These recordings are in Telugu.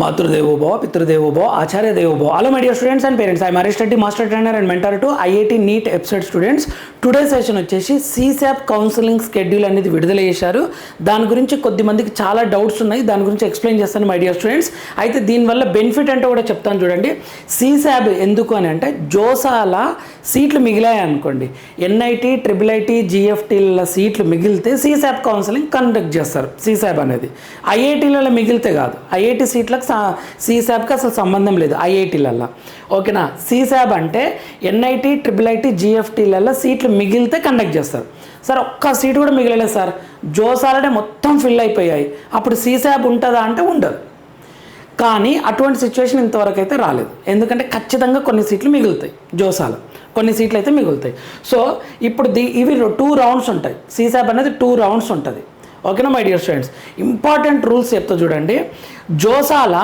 मातृदेवो भव पितृदेवो भव आचार्य देवो भव. Hello my dear students and parents, I am Harish Reddy, master trainer and mentor to IIT NEET EPSET students. Today session వచ్చేసి CSAP కౌన్సిలింగ్ షెడ్యూల్ అనేది విడుదల చేశారు. దాని గురించి కొద్ది మందికి చాలా డౌట్స్ ఉన్నాయి, దాని గురించి ఎక్స్ప్లెయిన్ చేస్తాను మై డియర్ స్టూడెంట్స్. అయితే దీనివల్ల బెనిఫిట్ అంటే కూడా చెప్తాను చూడండి. CSAP ఎందుకు అని అంటే జోసాల సీట్లు మిగిలాయి అనుకోండి, NIT, IIIT, GFTల సీట్లు మిగిలితే CSAP కౌన్సిలింగ్ కండక్ట్ చేస్తారు. CSAP అనేది IITలలో మిగిలితే కాదు, IIT సీట్లకు CSAPకి అసలు సంబంధం లేదు IITలలో. ఓకేనా, CSAP అంటే NIT, IIIT, GFTలలో సీట్లు మిగిలితే కండక్ట్ చేస్తారు. సార్ ఒక్క సీటు కూడా మిగలలేదు సార్, జోసాలనే మొత్తం ఫిల్ అయిపోయాయి, అప్పుడు CSAP ఉంటుందా అంటే ఉండదు. కానీ అటువంటి సిచ్యువేషన్ ఇంతవరకు అయితే రాలేదు, ఎందుకంటే ఖచ్చితంగా కొన్ని సీట్లు మిగులుతాయి, జోసాల కొన్ని సీట్లు అయితే మిగులుతాయి. సో ఇప్పుడు ఇవి 2 రౌండ్స్ ఉంటాయి, CSAP అనేది 2 రౌండ్స్ ఉంటుంది. ఓకేనా my dear students, important rules చెప్తా చూడండి. జోసాల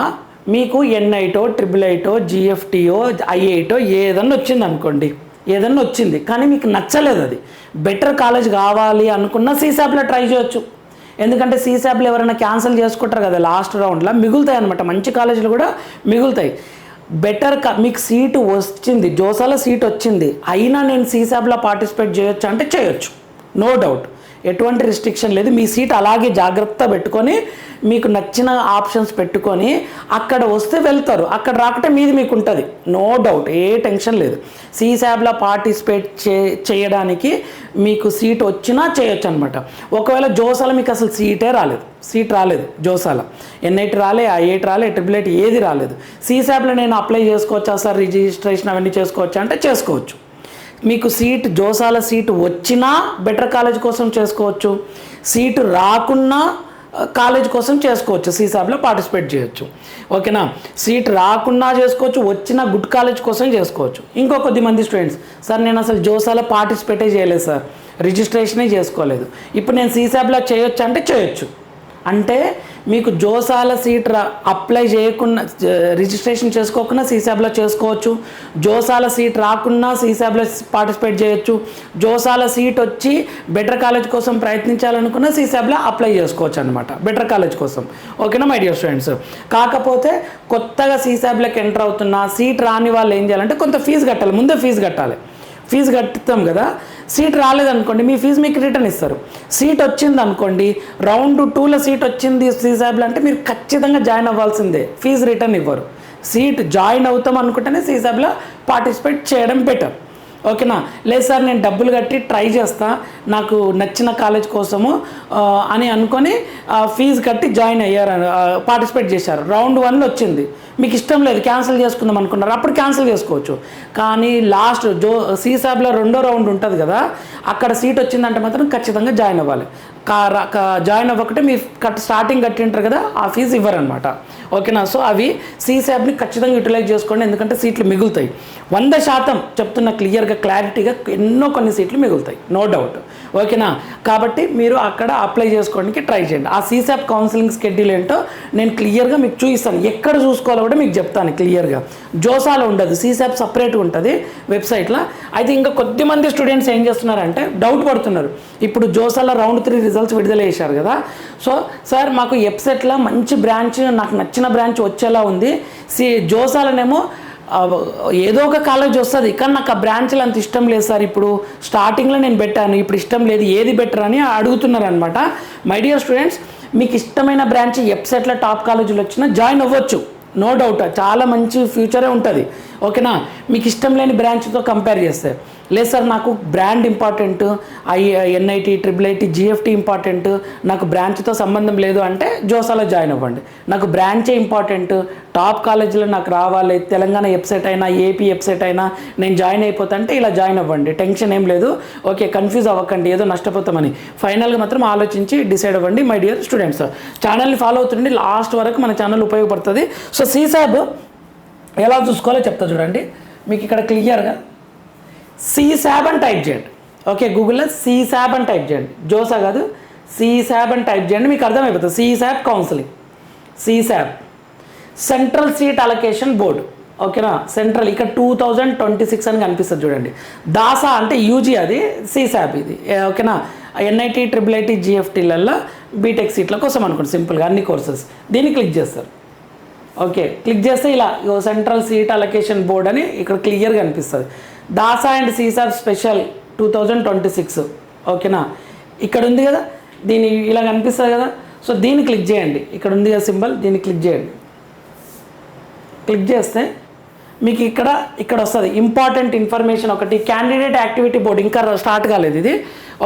మీకు NITో, IIITో, GFTO, IITో ఏదన్నా వచ్చింది అనుకోండి, ఏదన్నా వచ్చింది కానీ మీకు నచ్చలేదు, అది బెటర్ కాలేజ్ కావాలి అనుకున్న CSAPలో ట్రై చేయొచ్చు. ఎందుకంటే CSAPలో ఎవరైనా క్యాన్సిల్ చేసుకుంటారు కదా లాస్ట్ రౌండ్లో, మిగులుతాయి అనమాట, మంచి కాలేజీలు కూడా మిగులుతాయి. బెటర్ మీకు సీటు వచ్చింది, జోసాల సీట్ వచ్చింది, అయినా నేను CSAPలో పార్టిసిపేట్ చేయొచ్చు అంటే చేయొచ్చు, నో డౌట్, ఎటువంటి రిస్ట్రిక్షన్ లేదు. మీ సీట్ అలాగే జాగ్రత్త పెట్టుకొని మీకు నచ్చిన ఆప్షన్స్ పెట్టుకొని అక్కడ వస్తే వెళ్తారు, అక్కడ రాకుంటే మీది మీకు ఉంటుంది, నో డౌట్, ఏ టెన్షన్ లేదు. CSAPలో పార్టిసిపేట్ చేయడానికి మీకు సీట్ వచ్చినా చేయొచ్చు అనమాట. ఒకవేళ జోసాల మీకు అసలు సీట్ రాలేదు జోసాల, NIT రాలే, IIT రాలే, IIIT ఏది రాలేదు, CSAPలో నేను అప్లై చేసుకోవచ్చా సార్, రిజిస్ట్రేషన్ అవన్నీ చేసుకోవచ్చా అంటే చేసుకోవచ్చు. మీకు సీట్ జోసాల సీటు వచ్చినా బెటర్ కాలేజ్ కోసం చేసుకోవచ్చు, సీటు రాకున్నా కాలేజ్ కోసం చేసుకోవచ్చు, CSAPలో పార్టిసిపేట్ చేయొచ్చు. ఓకేనా, సీట్ రాకున్నా చేసుకోవచ్చు, వచ్చిన గుడ్ కాలేజ్ కోసం చేసుకోవచ్చు. ఇంకో కొద్దిమంది స్టూడెంట్స్, సార్ నేను అసలు జోసాలో పార్టిసిపేటే చేయలేదు సార్, రిజిస్ట్రేషనే చేసుకోలేదు, ఇప్పుడు నేను CSAPలో చేయొచ్చు అంటే చేయొచ్చు. అంటే మీకు జోసాల సీట్ అప్లై చేయకుండా, రిజిస్ట్రేషన్ చేసుకోకుండా CSAPలో చేసుకోవచ్చు, జోసాల సీట్ రాకున్నా CSAPలో పార్టిసిపేట్ చేయొచ్చు, జోసాల సీట్ వచ్చి బెటర్ కాలేజ్ కోసం ప్రయత్నించాలనుకున్న CSAPలో అప్లై చేసుకోవచ్చు అనమాట, బెటర్ కాలేజ్ కోసం. ఓకేనా మై డియర్ స్టూడెంట్స్, కాకపోతే కొత్తగా CSAPలోకి ఎంటర్ అవుతున్న సీట్ రాని వాళ్ళు ఏం చేయాలంటే కొంత ఫీజు కట్టాలి, ముందే ఫీజు కట్టాలి. ఫీజు కట్టుతాం కదా, సీట్ రాలేదనుకోండి మీ ఫీజు మీకు రిటర్న్ ఇస్తారు. సీట్ వచ్చింది అనుకోండి, రౌండ్ 2లో సీట్ వచ్చింది CSAPలో అంటే మీరు ఖచ్చితంగా జాయిన్ అవ్వాల్సిందే, ఫీజు రిటర్న్ ఇవ్వరు. సీట్ జాయిన్ అవుతాం అనుకుంటేనే CSAPలో పార్టిసిపేట్ చేయడం బెటర్. ఓకేనా, లేదు సార్ నేను డబ్బులు కట్టి ట్రై చేస్తా, నాకు నచ్చిన కాలేజ్ కోసము అని అనుకొని ఫీజు కట్టి జాయిన్ అయ్యారు, పార్టిసిపేట్ చేశారు, రౌండ్ 1లో వచ్చింది, మీకు ఇష్టం లేదు క్యాన్సిల్ చేసుకుందాం అనుకున్నారు, అప్పుడు క్యాన్సిల్ చేసుకోవచ్చు. కానీ లాస్ట్ CSAPలో 2వ రౌండ్ ఉంటుంది కదా, అక్కడ సీట్ వచ్చిందంటే మాత్రం ఖచ్చితంగా జాయిన్ అవ్వాలి. జాయిన్ అవ్వకుంటే మీరు స్టార్టింగ్ కట్టింటారు కదా, ఆ ఫీజు ఇవ్వరనమాట. ఓకేనా, సో అవి CSAPని ఖచ్చితంగా యూటిలైజ్ చేసుకోండి, ఎందుకంటే సీట్లు మిగులుతాయి, 100% చెప్తున్న క్లియర్గా క్లారిటీగా కొన్ని సీట్లు మిగులుతాయి, నో డౌట్. ఓకేనా, కాబట్టి మీరు అక్కడ అప్లై చేసుకోవడానికి ట్రై చేయండి. ఆ CSAP కౌన్సిలింగ్ షెడ్యూల్ ఏంటో నేను క్లియర్గా మీకు చూపిస్తాను, ఎక్కడ చూసుకోవాలో కూడా మీకు చెప్తాను క్లియర్గా. జోసాలో ఉండదు, CSAP సపరేట్గా ఉంటుంది వెబ్సైట్లో. అయితే ఇంకా కొద్దిమంది స్టూడెంట్స్ ఏం చేస్తున్నారంటే డౌట్ పడుతున్నారు, ఇప్పుడు జోసాల రౌండ్ 3 రిజల్ట్స్ విడుదల చేశారు కదా, సో సార్ మాకు EPSETలో మంచి బ్రాంచ్, నాకు నచ్చిన బ్రాంచ్ వచ్చేలా ఉంది, జోసాలనేమో ఏదో ఒక కాలేజ్ వస్తుంది కానీ నాకు ఆ బ్రాంచ్లు అంత ఇష్టం లేదు సార్, ఇప్పుడు స్టార్టింగ్లో నేను పెట్టాను ఇప్పుడు ఇష్టం లేదు, ఏది బెటర్ అని అడుగుతున్నారు అనమాట. మై డియర్ స్టూడెంట్స్, మీకు ఇష్టమైన బ్రాంచ్ EPSETలో టాప్ కాలేజీలు వచ్చినా జాయిన్ అవ్వచ్చు, నో డౌట్, చాలా మంచి ఫ్యూచరే ఉంటుంది. ఓకేనా, మీకు ఇష్టం లేని బ్రాంచ్తో కంపేర్ చేస్తే, లేదు సార్ నాకు brand important, NIT, IIIT, GFT important, నాకు బ్రాంచ్తో సంబంధం లేదు అంటే జోసాలో జాయిన్ అవ్వండి. నాకు బ్రాంచే ఇంపార్టెంట్, టాప్ కాలేజీలో నాకు రావాలి, తెలంగాణ EPSET అయినా AP EPSET అయినా నేను జాయిన్ అయిపోతా అంటే ఇలా జాయిన్ అవ్వండి, టెన్షన్ ఏం లేదు. ఓకే, కన్ఫ్యూజ్ అవ్వకండి ఏదో నష్టపోతామని, ఫైనల్గా మాత్రం ఆలోచించి డిసైడ్ అవ్వండి మై డియర్ స్టూడెంట్స్. ఛానల్ని ఫాలో అవుతుండండి, లాస్ట్ వరకు మన ఛానల్ ఉపయోగపడుతుంది. సో CSAP ఎలా చూసుకోవాలో చెప్తా చూడండి, మీకు ఇక్కడ క్లియర్గా CSAP అని టైప్ చేయండి. ఓకే, గూగుల్లో CSAP అని టైప్ చేయండి, జోసా కాదు, CSAP అని టైప్ చేయండి, మీకు అర్థమైపోతుంది. CSAP counselling, CSAP central seat allocation board. ఓకేనా, సెంట్రల్ ఇక్కడ 2026 అని కనిపిస్తుంది చూడండి. దాసా అంటే UG, అది CSAP ఇది. ఓకేనా, NIT, IIIT, GFTలలో బీటెక్ సీట్ల కోసం అనుకోండి, సింపుల్గా అన్ని కోర్సెస్, దీన్ని క్లిక్ చేస్తారు. ఓకే, క్లిక్ చేస్తే ఇలా సెంట్రల్ సీట్ అలొకేషన్ బోర్డ్ అని ఇక్కడ క్లియర్గా అనిపిస్తుంది. దాసా అండ్ సీసాబ్ స్పెషల్ 2026. ఓకేనా, ఇక్కడ ఉంది కదా, దీని ఇలా కనిపిస్తుంది కదా. సో దీన్ని క్లిక్ చేయండి, ఇక్కడ ఉంది కదా సింబల్, దీన్ని క్లిక్ చేయండి. క్లిక్ చేస్తే మీకు ఇక్కడ వస్తుంది ఇంపార్టెంట్ ఇన్ఫర్మేషన్ ఒకటి, క్యాండిడేట్ యాక్టివిటీ బోర్డ్ ఇంకా స్టార్ట్ కాలేదు ఇది.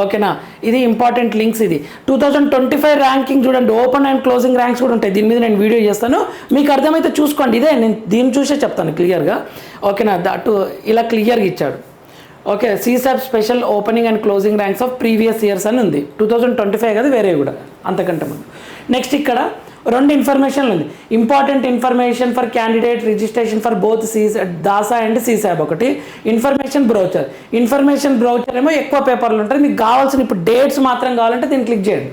ఓకేనా, ఇది ఇంపార్టెంట్ లింక్స్. ఇది 2025 ర్యాంకింగ్ చూడండి, ఓపెన్ అండ్ క్లోజింగ్ ర్యాంక్స్ కూడా ఉంటాయి. దీని మీద నేను వీడియో చేస్తాను, మీకు అర్థమైతే చూసుకోండి. ఇదే నేను దీన్ని చూసే చెప్తాను క్లియర్గా. ఓకేనా, దట్ ఇలా క్లియర్గా ఇచ్చాడు. Okay, సీసాబ్ special opening and closing ranks of previous years అని ఉంది. 2025 కదా, వేరే కూడా అంతకంటే ముందు. నెక్స్ట్ ఇక్కడ 2 ఇన్ఫర్మేషన్లు ఉంది. Important information for candidate registration for both DASA and CSAB ఒకటి. ఇన్ఫర్మేషన్ బ్రౌచర్ ఏమో ఎక్కువ పేపర్లు ఉంటాయి. మీకు కావాల్సిన ఇప్పుడు డేట్స్ మాత్రం కావాలంటే దీన్ని క్లిక్ చేయండి.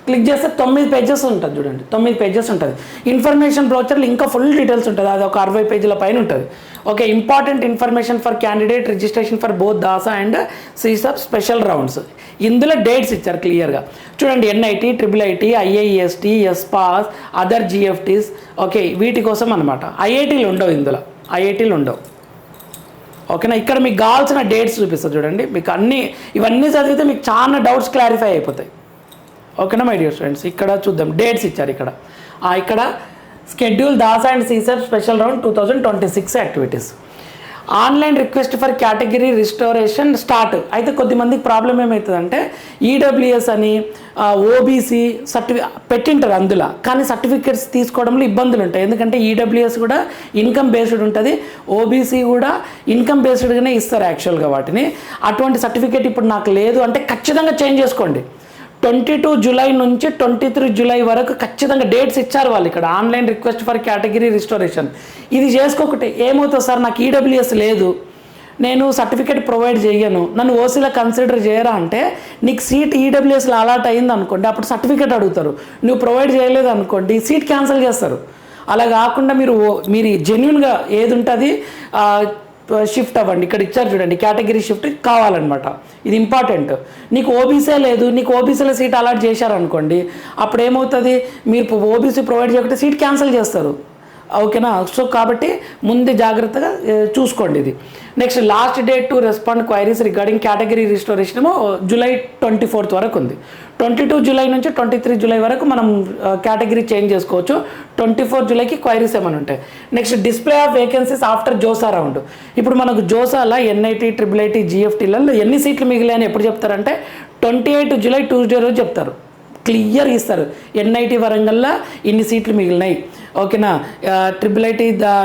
క్లిక్ చేస్తే 9 పేజెస్ ఉంటుంది చూడండి, 9 పేజెస్ ఉంటుంది. ఇన్ఫర్మేషన్ బ్రౌచర్లో ఇంకా ఫుల్ డీటెయిల్స్ ఉంటుంది, అది ఒక 60 పేజీల పైన ఉంటుంది. Okay, important information for candidate registration for both DASA and CSAB special rounds. ఇందులో డేట్స్ ఇచ్చారు క్లియర్గా చూడండి. NIT, IIIT, IIEST, SPAS, other GFTs. Okay, వీటి కోసం అనమాట. IITలు ఉండవు ఇందులో, IITలు ఉండవు. ఓకేనా, ఇక్కడ మీకు కావాల్సిన డేట్స్ చూపిస్తుంది చూడండి. మీకు ఇవన్నీ చదివితే మీకు చాలా డౌట్స్ క్లారిఫై అయిపోతాయి. ఓకేనా మై డియర్ స్టూడెంట్స్, ఇక్కడ చూద్దాం డేట్స్ ఇచ్చారు. ఇక్కడ schedule దాసా and CSAB special round 2026 activities. Online request for category restoration start. అయితే కొద్దిమందికి ప్రాబ్లం ఏమవుతుందంటే EWS అని OBC పెట్టింటారు అందులో, కానీ సర్టిఫికేట్స్ తీసుకోవడంలో ఇబ్బందులు ఉంటాయి. ఎందుకంటే EWS కూడా ఇన్కమ్ బేస్డ్ ఉంటుంది, OBC కూడా ఇన్కమ్ బేస్డ్గానే ఇస్తారు యాక్చువల్గా వాటిని. అటువంటి సర్టిఫికేట్ ఇప్పుడు నాకు లేదు అంటే ఖచ్చితంగా చేంజ్ చేసుకోండి. 22 జూలై నుంచి 23 జూలై వరకు ఖచ్చితంగా డేట్స్ ఇచ్చారు వాళ్ళు ఇక్కడ. Online request for category restoration ఇది చేసుకోకటే ఏమవుతుంది సార్, నాకు EWS లేదు, నేను సర్టిఫికేట్ ప్రొవైడ్ చేయను, నన్ను ఓసీలో కన్సిడర్ చేయరా అంటే, నీకు సీట్ EWSలో అలాట్ అయింది అనుకోండి, అప్పుడు సర్టిఫికేట్ అడుగుతారు. నువ్వు ప్రొవైడ్ చేయలేదు అనుకోండి, సీట్ క్యాన్సిల్ చేస్తారు. అలా కాకుండా మీరు జెన్యున్గా ఏది ఉంటుంది షిఫ్ట్ అవ్వండి. ఇక్కడ ఇచ్చారు చూడండి, కేటగిరీ షిఫ్ట్ కావాలన్నమాట. ఇది ఇంపార్టెంట్. నీకు ఓబీసీ లేదు, నీకు ఓబీసీలో సీట్ అలాట్ చేశారనుకోండి, అప్పుడు ఏమవుతుంది, మీరు ఓబీసీ ప్రొవైడ్ చేయకపోతే సీట్ క్యాన్సిల్ చేస్తారు. ఓకేనా, సో కాబట్టి ముందు జాగ్రత్తగా చూసుకోండి ఇది. Next last date to respond queries regarding category restoration ఏమో July 24th వరకు ఉంది. 22 జూలై నుంచి 23 జూలై వరకు మనం కేటగిరీ చేంజ్ చేసుకోవచ్చు. 24 జూలైకి క్వైరీస్ ఏమైనా ఉంటాయి. Next display of vacancies after JoSAA round. ఇప్పుడు మనకు జోసాలో NIT, IIIT, GFTలలో ఎన్ని సీట్లు మిగిలాయని ఎప్పుడు చెప్తారంటే 28 జూలై ట్యూస్డే రోజు చెప్తారు. క్లియర్ ఇస్తారు, NIT వరంగల్లో ఇన్ని సీట్లు మిగిలినాయి. ఓకేనా, IIIT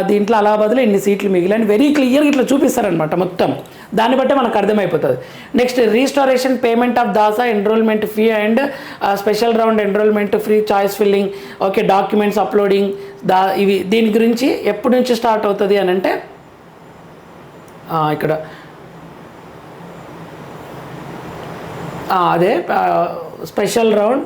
దీంట్లో అలహాబాద్లో ఇన్ని సీట్లు మిగిలినాయి వెరీ క్లియర్గా ఇట్లా చూపిస్తారనమాట మొత్తం. దాన్ని బట్టి మనకు అర్థమైపోతుంది. Next restoration payment of DASA enrolment fee and special round enrolment free choice filling. Okay, documents uploading ఇవి దీని గురించి ఎప్పటి నుంచి స్టార్ట్ అవుతుంది అని అంటే ఇక్కడ అదే స్పెషల్ రౌండ్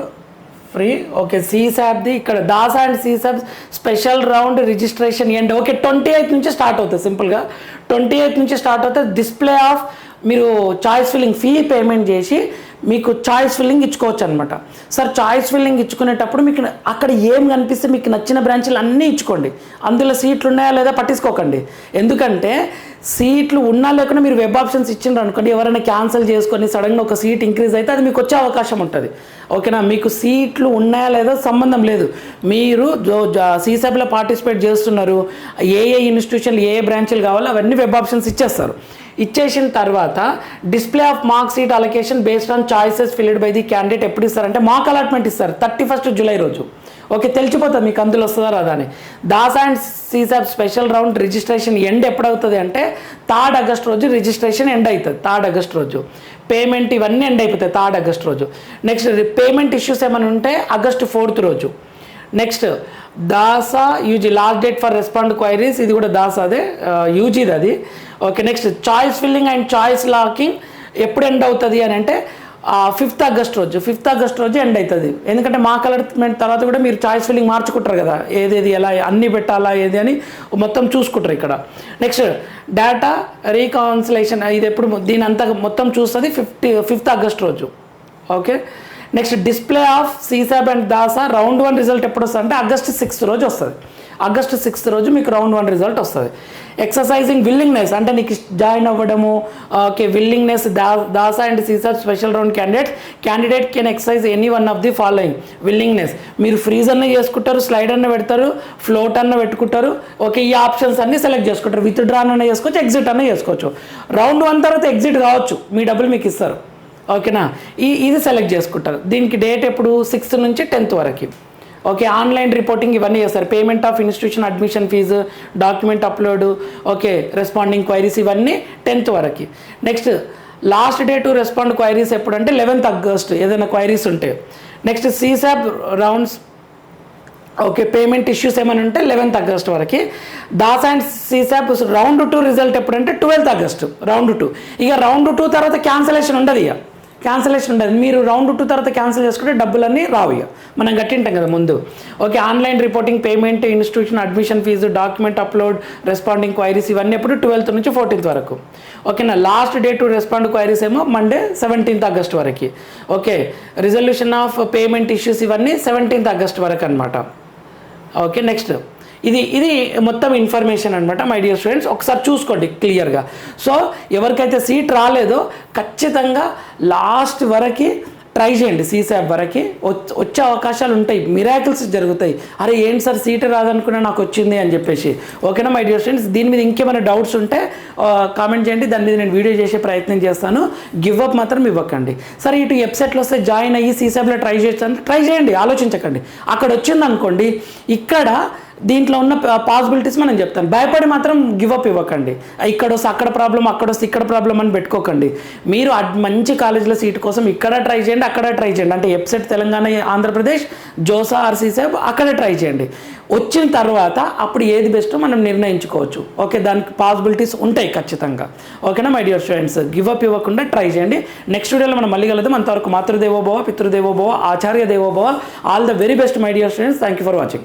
ఫ్రీ. ఓకే, సీసాబ్ది ఇక్కడ DASA and CSAB special round registration end. Okay, 28 నుంచి స్టార్ట్ అవుతుంది. సింపుల్గా 28 నుంచి స్టార్ట్ అవుతుంది. డిస్ప్లే ఆఫ్ మీరు చాయిస్ ఫిల్లింగ్ ఫీ పేమెంట్ చేసి మీకు చాయిస్ ఫిల్లింగ్ ఇచ్చుకోవచ్చు అనమాట. సార్ చాయిస్ ఫిల్లింగ్ ఇచ్చుకునేటప్పుడు మీకు అక్కడ ఏం కనిపిస్తే మీకు నచ్చిన బ్రాంచ్లు అన్నీ ఇచ్చుకోండి. అందులో సీట్లు ఉన్నాయా లేదా పట్టించుకోకండి. ఎందుకంటే సీట్లు ఉన్నా లేకుండా మీరు వెబ్ ఆప్షన్స్ ఇచ్చిండ్రు అనుకోండి, ఎవరైనా క్యాన్సిల్ చేసుకొని సడన్గా ఒక సీట్ ఇంక్రీజ్ అయితే అది మీకు వచ్చే అవకాశం ఉంటుంది. ఓకేనా, మీకు సీట్లు ఉన్నాయా లేదా సంబంధం లేదు. మీరు సీసాబ్లో పార్టిసిపేట్ చేస్తున్నారు, ఏ ఇన్స్టిట్యూషన్లు ఏ బ్రాంచ్లు కావాలో అవన్నీ వెబ్ ఆప్షన్స్ ఇచ్చేస్తారు. ఇచ్చేసిన తర్వాత display of mark seat allocation based on choices field by the candidate ఎప్పుడు ఇస్తారంటే మాక్ అలాట్మెంట్ ఇస్తారు 31 జూలై రోజు. ఓకే, తెలిసిపోతుంది మీకు అందులో వస్తుందా రాదా అని. DASA and CSAB special round registration end ఎప్పుడవుతుంది అంటే 3rd ఆగస్ట్ రోజు రిజిస్ట్రేషన్ ఎండ్ అవుతుంది. 3rd ఆగస్ట్ రోజు పేమెంట్ ఇవన్నీ ఎండ్ అయిపోతాయి 3rd ఆగస్ట్ రోజు. నెక్స్ట్ పేమెంట్ ఇష్యూస్ ఏమైనా ఉంటే August 4th రోజు. Next దాసా UG last date for respond queries, ఇది కూడా దాసాదే యూజీది అది. Okay, next choice filling and choice locking ఎప్పుడు ఎండ్ అవుతుంది అని అంటే 5th ఆగస్ట్ రోజు. 5th ఆగస్ట్ రోజు ఎండ్ అవుతుంది. ఎందుకంటే మాక్ అలాట్మెంట్ తర్వాత కూడా మీరు చాయిస్ ఫిల్లింగ్ మార్చుకుంటారు కదా, ఏదేది ఎలా అన్నీ పెట్టాలా ఏది అని మొత్తం చూసుకుంటారు ఇక్కడ. నెక్స్ట్ డేటా రీకౌన్సిలేషన్, ఇది ఎప్పుడు దీని అంతా మొత్తం చూస్తుంది 5th ఆగస్ట్ రోజు. Okay, next display of సీసాబ్ and దాసా round 1 result ఎప్పుడు వస్తుంది అంటే August 6th రోజు వస్తుంది. ఆగస్ట్ 6th రోజు మీకు రౌండ్ 1 రిజల్ట్ వస్తుంది. ఎక్సర్సైజింగ్ విల్లింగ్నెస్ అంటే నీకు జాయిన్ అవ్వడము, okay, willingness దాసా and సీసాప్ special round candidate can exercise any one of the following. Willingness మీరు ఫ్రీజ్ అన్న చేసుకుంటారు, స్లైడ్ అన్న పెడతారు, ఫ్లోట్ అన్న పెట్టుకుంటారు, ఓకే, ఈ ఆప్షన్స్ అన్ని సెలెక్ట్ చేసుకుంటారు. విత్ డ్రా అన్న చేసుకోవచ్చు, ఎగ్జిట్ అన్న చేసుకోవచ్చు. రౌండ్ 1 తర్వాత ఎగ్జిట్ కావచ్చు, మీ డబ్బులు మీకు ఇస్తారు, ఓకేనా. ఇది సెలెక్ట్ చేసుకుంటారు. దీనికి డేట్ ఎప్పుడు 6th నుంచి 10th వరకు. ఓకే, ఆన్లైన్ రిపోర్టింగ్ ఇవన్నీ చేస్తారు. Payment of institution admission fees, document upload, okay, responding queries ఇవన్నీ 10th వరకు. Next last day to respond queries ఎప్పుడంటే 11th August ఏదైనా క్వైరీస్ ఉంటే. Next CSAB rounds, okay, payment issues ఏమైనా ఉంటే 11th August వరకు. DASA and CSAB round 2 result ఎప్పుడంటే 12th August రౌండ్ 2. ఇక రౌండ్ 2 తర్వాత క్యాన్సలేషన్ ఉండదు, ఇక క్యాన్సలేషన్ ఉండదు. మీరు రౌండ్ 2 తర్వాత క్యాన్సిల్ చేసుకుంటే డబ్బులన్నీ రావు, ఇక మనం కట్టింటాం కదా ముందు. Okay, online reporting, payment, institution admission fees, document upload, responding queries ఇవన్నీ ఎప్పుడు 12th నుంచి 14th వరకు. ఓకేనా. Last day to respond queries ఏమో మండే 17th August వరకు. Okay, resolution of payment issues ఇవన్నీ 17th August వరకు అనమాట. ఓకే, నెక్స్ట్ ఇది మొత్తం ఇన్ఫర్మేషన్ అనమాట మై డియర్ స్టూడెంట్స్. ఒకసారి చూసుకోండి క్లియర్గా. సో ఎవరికైతే సీట్ రాలేదో ఖచ్చితంగా లాస్ట్ వరకు ట్రై చేయండి, సీసాప్ వరకు వచ్చే అవకాశాలు ఉంటాయి, మిరాకిల్స్ జరుగుతాయి. అరే ఏంటి సార్ సీట్ రాదనుకున్నా నాకు వచ్చింది అని చెప్పేసి. ఓకేనా మై డియర్ స్టూడెంట్స్, దీని మీద ఇంకేమైనా డౌట్స్ ఉంటే కామెంట్ చేయండి, దాని మీద నేను వీడియో చేసే ప్రయత్నం చేస్తాను. గివ్ అప్ మాత్రం ఇవ్వకండి. సరే ఇటు వెబ్సైట్లో వస్తే జాయిన్ అయ్యి సీసాప్లో ట్రై చేయొచ్చు, ట్రై చేయండి, ఆలోచించకండి. అక్కడ వచ్చింది అనుకోండి, ఇక్కడ దీంట్లో ఉన్న పాసిబిలిటీస్ మనం చెప్తాను. భయపడి మాత్రం గివ్ అప్ ఇవ్వకండి. ఇక్కడ వస్తే అక్కడ ప్రాబ్లం, అక్కడ వస్తే ఇక్కడ ప్రాబ్లం అని పెట్టుకోకండి. మీరు మంచి కాలేజీలో సీట్ కోసం ఇక్కడ ట్రై చేయండి, అక్కడ ట్రై చేయండి. అంటే website Telangana, Andhra Pradesh, JoSAA or CSAB అక్కడ ట్రై చేయండి. వచ్చిన తర్వాత అప్పుడు ఏది బెస్టో మనం నిర్ణయించుకోవచ్చు. ఓకే, దానికి పాసిబిలిటీస్ ఉంటాయి ఖచ్చితంగా. ఓకేనా my dear students, give up ఇవ్వకుండా ట్రై చేయండి. నెక్స్ట్ వీడియోలో మనం మళ్ళీ కలుద్దాం. అంతవరకు మాతృదేవోభవ, పితృదేవోభవ, ఆచార్య దేవోభవ. All the very best my dear students. Thank you for watching.